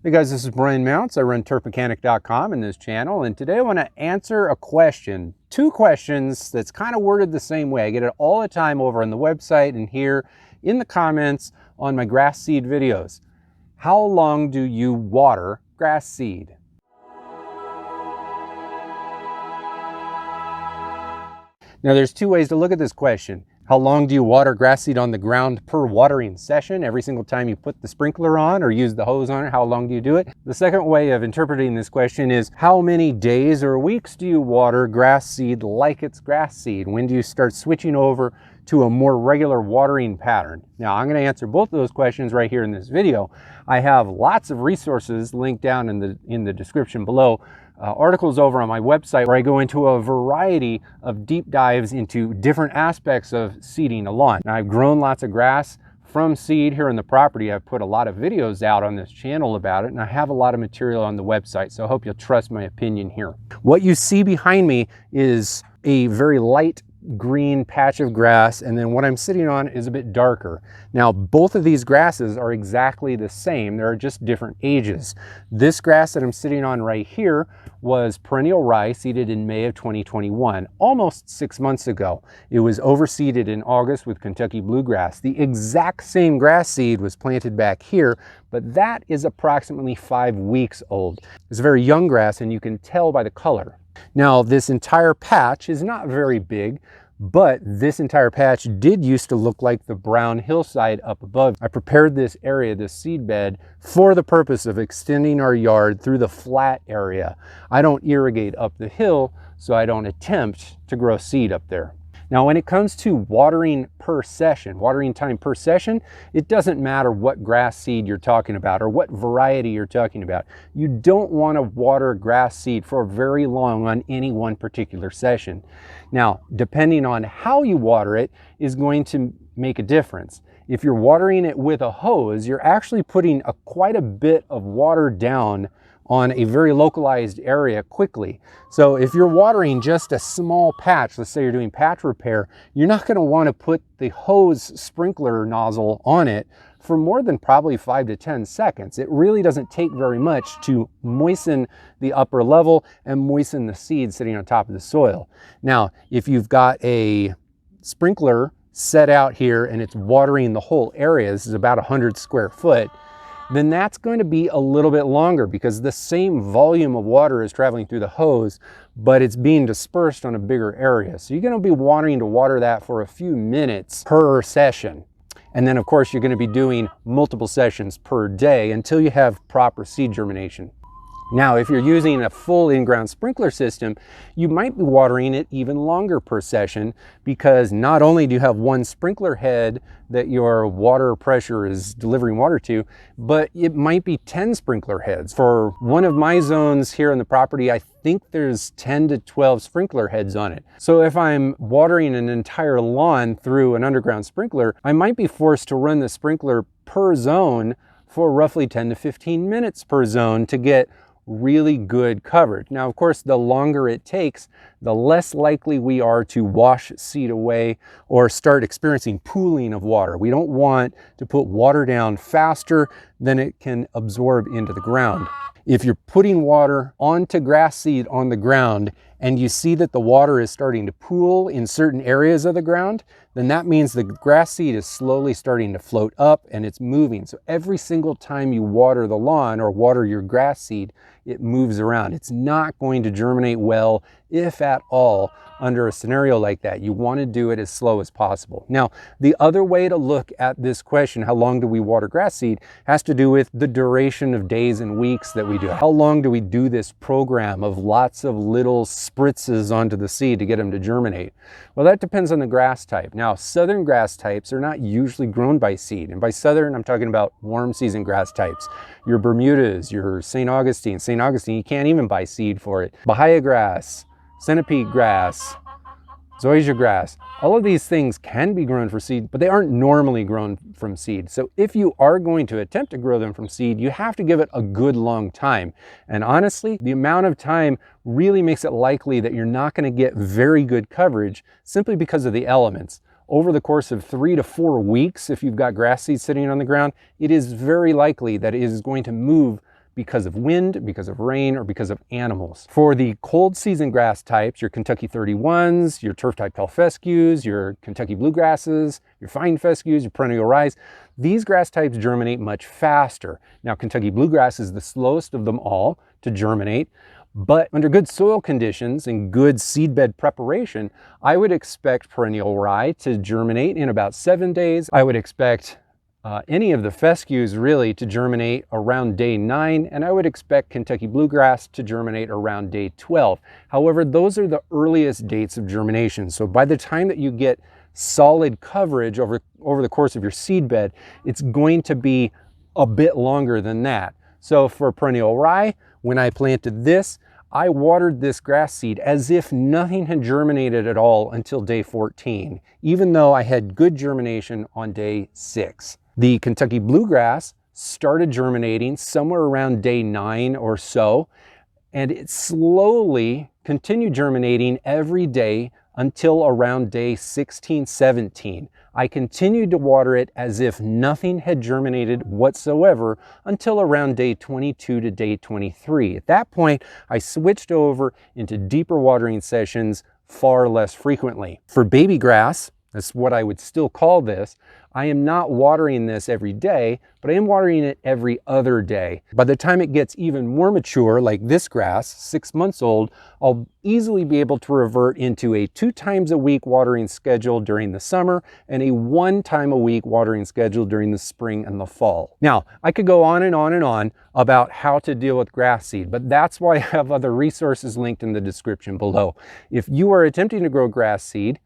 Hey guys, this is Brian Mounts. I run turfmechanic.com in this channel, and today I want to answer a question, two questions that's kind of worded the same way. I get it all the time over on the website and here in the comments on my grass seed videos. How long do you water grass seed? Now there's two ways to look at this question. How long do you water grass seed on the ground per watering session? Every single time you put the sprinkler on or use the hose on it, how long do you do it? The second way of interpreting this question is how many days or weeks do you water grass seed like it's grass seed? When do you start switching over to a more regular watering pattern? Now I'm going to answer both of those questions right here in this video. I have lots of resources linked down in the description below. Articles over on my website where I go into a variety of deep dives into different aspects of seeding a lawn. Now, I've grown lots of grass from seed here on the property. I've put a lot of videos out on this channel about it, and I have a lot of material on the website, so I hope you'll trust my opinion here. What you see behind me is a very light green patch of grass, and then what I'm sitting on is a bit darker. Now both of these grasses are exactly the same, they're just different ages. This grass that I'm sitting on right here was perennial rye, seeded in May of 2021, almost 6 months ago. It was overseeded in August with Kentucky bluegrass. The exact same grass seed was planted back here, but that is approximately 5 weeks old. It's a very young grass, and you can tell by the color. Now this entire patch is not very big, but this entire patch did used to look like the brown hillside up above. I prepared this area, this seed bed, for the purpose of extending our yard through the flat area. I don't irrigate up the hill, so I don't attempt to grow seed up there. Now when it comes to watering per session, watering time per session, it doesn't matter what grass seed you're talking about or what variety you're talking about. You don't want to water grass seed for very long on any one particular session. Now, depending on how you water it is going to make a difference. If you're watering it with a hose, you're actually putting quite a bit of water down on a very localized area quickly. So if you're watering just a small patch, let's say you're doing patch repair, you're not going to want to put the hose sprinkler nozzle on it for more than probably 5 to 10 seconds. It really doesn't take very much to moisten the upper level and moisten the seed sitting on top of the soil. Now, if you've got a sprinkler set out here and it's watering the whole area, this is about 100 square foot, then that's going to be a little bit longer because the same volume of water is traveling through the hose, but it's being dispersed on a bigger area. So you're going to be wanting to water that for a few minutes per session. And then of course you're going to be doing multiple sessions per day until you have proper seed germination. Now, if you're using a full in-ground sprinkler system, you might be watering it even longer per session because not only do you have one sprinkler head that your water pressure is delivering water to, but it might be 10 sprinkler heads. For one of my zones here on the property, I think there's 10 to 12 sprinkler heads on it. So if I'm watering an entire lawn through an underground sprinkler, I might be forced to run the sprinkler per zone for roughly 10 to 15 minutes per zone to get really good coverage. Now, of course, the longer it takes, the less likely we are to wash seed away or start experiencing pooling of water. We don't want to put water down faster than it can absorb into the ground. If you're putting water onto grass seed on the ground and you see that the water is starting to pool in certain areas of the ground, then that means the grass seed is slowly starting to float up and it's moving. So every single time you water the lawn or water your grass seed, it moves around. It's not going to germinate well, if at all, under a scenario like that. You want to do it as slow as possible. Now, the other way to look at this question, how long do we water grass seed, has to do with the duration of days and weeks that we do. How long do we do this program of lots of little spritzes onto the seed to get them to germinate? Well, that depends on the grass type. Now, southern grass types are not usually grown by seed. And by southern, I'm talking about warm season grass types. Your Bermudas, your St. Augustine, you can't even buy seed for it. Bahia grass, centipede grass, zoysia grass, all of these things can be grown for seed, but they aren't normally grown from seed. So if you are going to attempt to grow them from seed, you have to give it a good long time. And honestly, the amount of time really makes it likely that you're not going to get very good coverage simply because of the elements. Over the course of 3 to 4 weeks, if you've got grass seed sitting on the ground, it is very likely that it is going to move because of wind, because of rain, or because of animals. For the cold season grass types, your Kentucky 31s, your turf type tall fescues, your Kentucky bluegrasses, your fine fescues, your perennial rye, these grass types germinate much faster. Now, Kentucky bluegrass is the slowest of them all to germinate, but under good soil conditions and good seedbed preparation, I would expect perennial rye to germinate in about 7 days. I would expect any of the fescues really to germinate around day 9, and I would expect Kentucky bluegrass to germinate around day 12. However, those are the earliest dates of germination. So by the time that you get solid coverage over the course of your seedbed, it's going to be a bit longer than that. So for perennial rye, when I planted this, I watered this grass seed as if nothing had germinated at all until day 14, even though I had good germination on day 6. The Kentucky bluegrass started germinating somewhere around day 9 or so, and it slowly continued germinating every day until around day 16, 17. I continued to water it as if nothing had germinated whatsoever until around day 22 to day 23. At that point, I switched over into deeper watering sessions far less frequently. For baby grass, that's what I would still call this, I am not watering this every day, but I am watering it every other day. By the time it gets even more mature, like this grass, 6 months old, I'll easily be able to revert into a 2 times a week watering schedule during the summer and a 1 time a week watering schedule during the spring and the fall. Now, I could go on and on and on about how to deal with grass seed, but that's why I have other resources linked in the description below. If you are attempting to grow grass seed,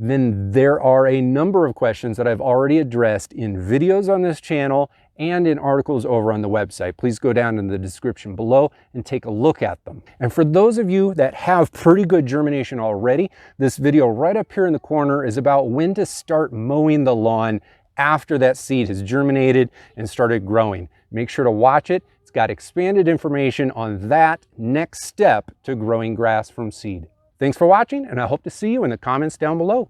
then there are a number of questions that I've already addressed in videos on this channel and in articles over on the website. Please go down in the description below and take a look at them. And for those of you that have pretty good germination already, this video right up here in the corner is about when to start mowing the lawn after that seed has germinated and started growing. Make sure to watch it. It's got expanded information on that next step to growing grass from seed. Thanks for watching, and I hope to see you in the comments down below.